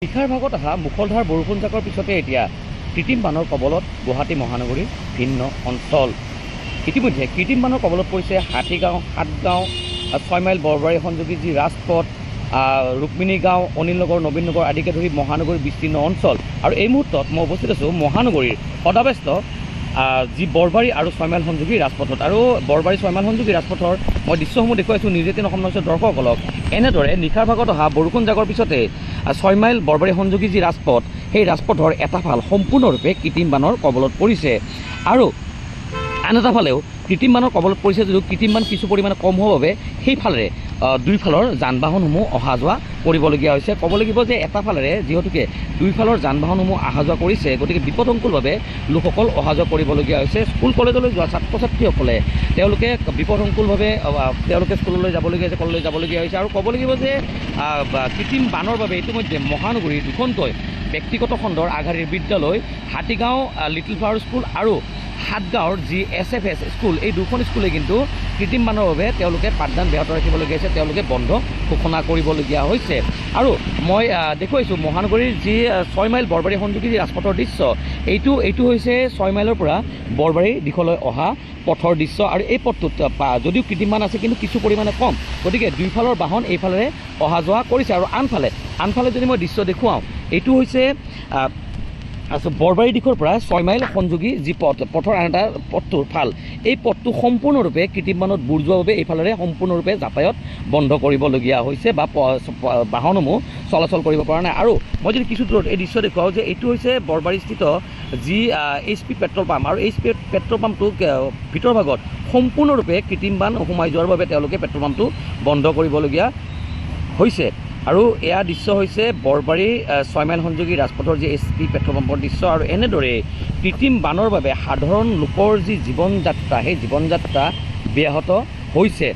নিশাৰ ভাগত অহা মুখলধাৰ বৰষুণজাকৰ পিছতে এতিয়া কৃত্ৰিম বানৰ কবলত গুৱাহাটী মহানগৰীৰ ভিন্ন অঞ্চল। ইতিমধ্যে কৃত্ৰিম বানৰ কবলত পৰিছে হাতীগাঁও, সাতগাঁও, 6 মাইল বৰবাৰী সংযোগী যি ৰাজপথ, ৰুক্মিণী গাঁও, অনিল নগৰ, নবীন নগৰ আদিকে ধৰি মহানগৰীৰ বিস্তীৰ্ণ অঞ্চল। আৰু এই মুহূৰ্তত মই উপস্থিত আছোঁ মহানগৰীৰ সদাব্যস্ত যি বৰবাৰী আৰু 6 মাইল সংযোগী ৰাজপথত। আৰু বৰবাৰী 6 মাইল সংযোগী ৰাজপথৰ মই দৃশ্যসমূহ দেখুৱাইছোঁ নিউজ 18 অসম নিউজৰ দৰ্শকসকলক। এনেদৰে নিশাৰ ভাগত অহা বৰষুণজাকৰ পিছতে 6 মাইল বৰবাৰী সংযোগী যি ৰাজপথ, সেই ৰাজপথৰ এটা ফাল সম্পূৰ্ণৰূপে কৃত্ৰিম বানৰ কবলত পৰিছে। আৰু আন এটা ফালেও কৃত্ৰিম বানৰ কবলত পৰিছে যদিও কৃত্ৰিম বান কিছু পৰিমাণে কম হোৱাৰ বাবে সেইফালেৰে দুইফালৰ যান বাহনসমূহ অহা যোৱা কৰিবলগীয়া হৈছে। ক'ব লাগিব যে এটা ফালেৰে যিহেতুকে দুইফালৰ যান বাহনসমূহ অহা যোৱা কৰিছে, গতিকে বিপদসংকুলভাৱে লোকসকল অহা যোৱা কৰিবলগীয়া হৈছে। স্কুল কলেজলৈ যোৱা ছাত্ৰ ছাত্ৰীসকলে তেওঁলোকে বিপদসংকুলভাৱে তেওঁলোকে স্কুললৈ যাবলগীয়া হৈছে, কলেজলৈ যাবলগীয়া হৈছে। আৰু ক'ব লাগিব যে কৃত্ৰিম বানৰ বাবে ইতিমধ্যে মহানগৰীৰ দুখনকৈ ব্যক্তিগত খণ্ডৰ আগশাৰীৰ বিদ্যালয়, হাতীগাঁও লিটিল ফ্লাৱাৰ স্কুল আৰু সাতগাঁৱৰ যি SFS স্কুল, এই দুখন স্কুলে কিন্তু কৃত্ৰিম বানৰ বাবে তেওঁলোকে পাঠদান ব্যাহত ৰাখিবলগীয়া হৈছে, তেওঁলোকে বন্ধ ঘোষণা কৰিবলগীয়া হৈছে। আৰু মই দেখুৱাইছোঁ মহানগৰীৰ যি 6 মাইল বৰবাৰী সংযোগী যি ৰাজপথৰ দৃশ্য, এইটো হৈছে 6 মাইলৰ পৰা বৰবাৰী দিশলৈ অহা পথৰ দৃশ্য। আৰু এই পথটোত যদিও কৃত্ৰিম বান আছে কিন্তু কিছু পৰিমাণে কম, গতিকে দুইফালৰ বাহন এইফালেৰে অহা যোৱা কৰিছে। আৰু আনফালে যদি মই দৃশ্য দেখুৱাওঁ, এইটো হৈছে বৰবাৰী দিশৰ পৰা 6 মাইল সংযোগী যি পথৰ আন এটা পথটোৰ ফাল, এই পথটো সম্পূৰ্ণৰূপে কৃত্ৰিম বানত বুৰ যোৱাৰ বাবে এইফালেৰে সম্পূৰ্ণৰূপে যাতায়াত বন্ধ কৰিবলগীয়া হৈছে বা বাহনসমূহ চলাচল কৰিব পৰা নাই। আৰু মই যদি কিছু দূৰত এই দৃশ্য দেখুৱাওঁ যে এইটো হৈছে বৰবাৰীস্থিত যি HP পেট্ৰল পাম্প। আৰু HP পেট্ৰল পাম্পটো ভিতৰ ভাগত সম্পূৰ্ণৰূপে কৃত্ৰিম বান সোমাই যোৱাৰ বাবে তেওঁলোকে পেট্ৰল পাম্পটো বন্ধ কৰিবলগীয়া হৈছে। আৰু এয়া দৃশ্য হৈছে বৰবাৰী 6 মাইল সংযোগী ৰাজপথৰ যি HP পেট্ৰল পাম্পৰ দৃশ্য। আৰু এনেদৰে কৃত্ৰিম বানৰ বাবে সাধাৰণ লোকৰ যি জীৱন যাত্ৰা, সেই জীৱন যাত্ৰা ব্যাহত হৈছে।